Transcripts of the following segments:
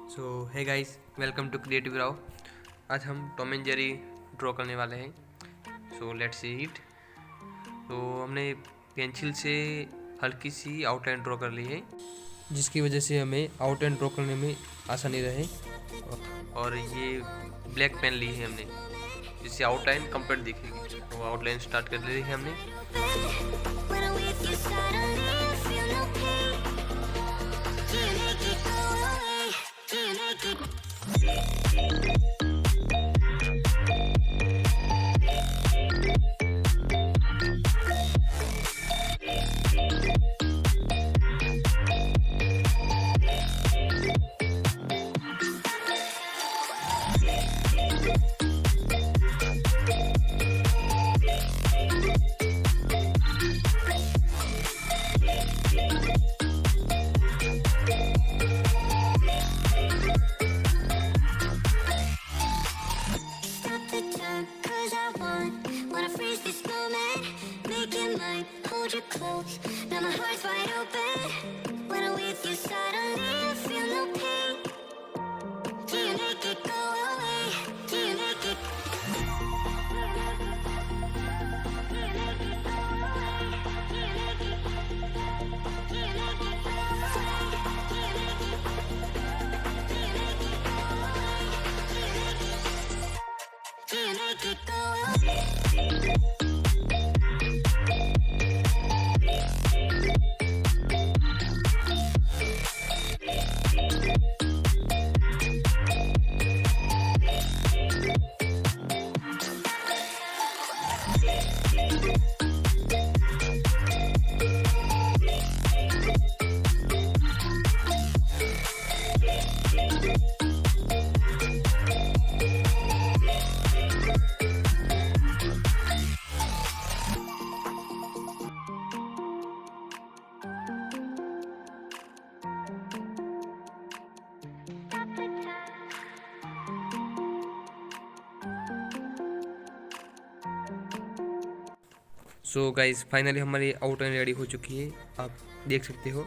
So hey guys, welcome to Creative Rao. आज हम Tom and Jerry draw करने वाले हैं। So let's see it. तो हमने पेंसिल से हल्की सी आउटलाइन ड्रॉ कर ली है, जिसकी वजह से हमें आउटलाइन ड्रॉ करने में आसानी रहे। और ये ब्लैक पेन ली है हमने, जिससे आउटलाइन कंप्लीट दिखेगी। तो आउटलाइन स्टार्ट कर ली है हमने। Hold you close, now my heart's wide open. When I'm with you, suddenly I feel no pain. Do you make it go away? Do you make it? Do you make it go away? So guys, finally हमारी outline ready हो चुकी है। आप देख सकते हो,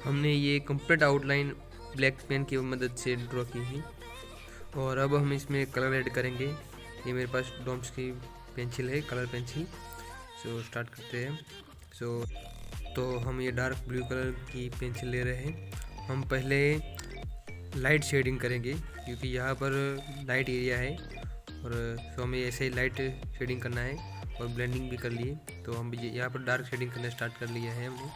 हमने ये कंप्लीट आउटलाइन ब्लैक पेन की मदद से ड्रॉ की है। और अब हम इसमें कलर ऐड करेंगे। ये मेरे पास डॉम्स की पेंसिल है, कलर पेंसिल। सो स्टार्ट करते हैं। तो हम ये डार्क ब्लू कलर की पेंसिल ले रहे हैं। हम पहले लाइट शेडिंग करेंगे, क्योंकि यहाँ पर लाइट एरिया है। और सो हमें ऐसे ही लाइट शेडिंग करना है, और ब्लेंडिंग भी कर लिए। तो हम यहाँ पर डार्क शेडिंग करना स्टार्ट कर लिया है हमने।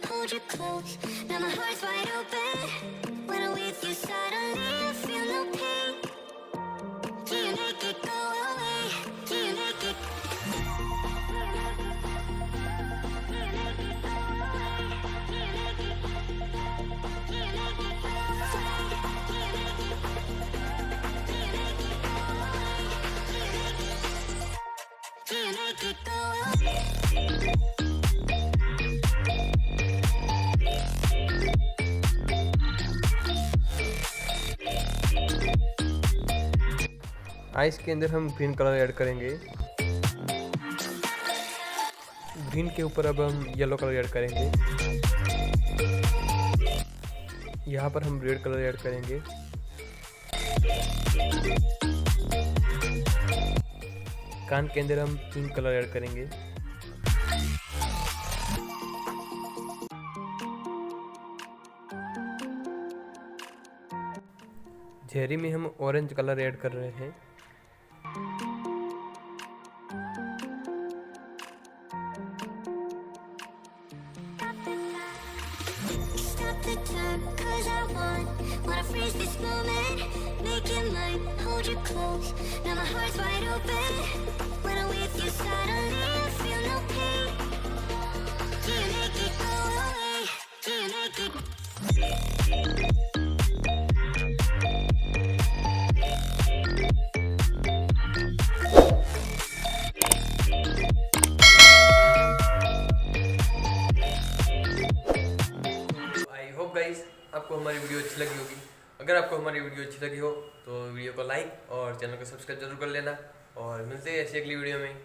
Hold you close, now my heart's wide open. When I'm with you, suddenly I feel no pain. Do you make it go away? Do you make it? Do you make it go away? Ice के अंदर हम green colour add करेंगे। Green के ऊपर अब हम yellow colour add करेंगे। यहाँ पर हम रेड कलर ऐड करेंगे। कान के अंदर हम पिंक कलर ऐड करेंगे। चेहरे में हम ऑरेंज कलर ऐड कर रहे हैं। Hold you close, now my heart's wide open. When I'm with you, suddenly I feel no pain. Do you make it go away? Do you make it? आपको हमारी video अच्छी लगी होगी। अगर आपको हमारी वीडियो अच्छी लगी हो तो वीडियो को लाइक और चैनल को सब्सक्राइब जरूर कर लेना, और मिलते हैं ऐसी अगली वीडियो में।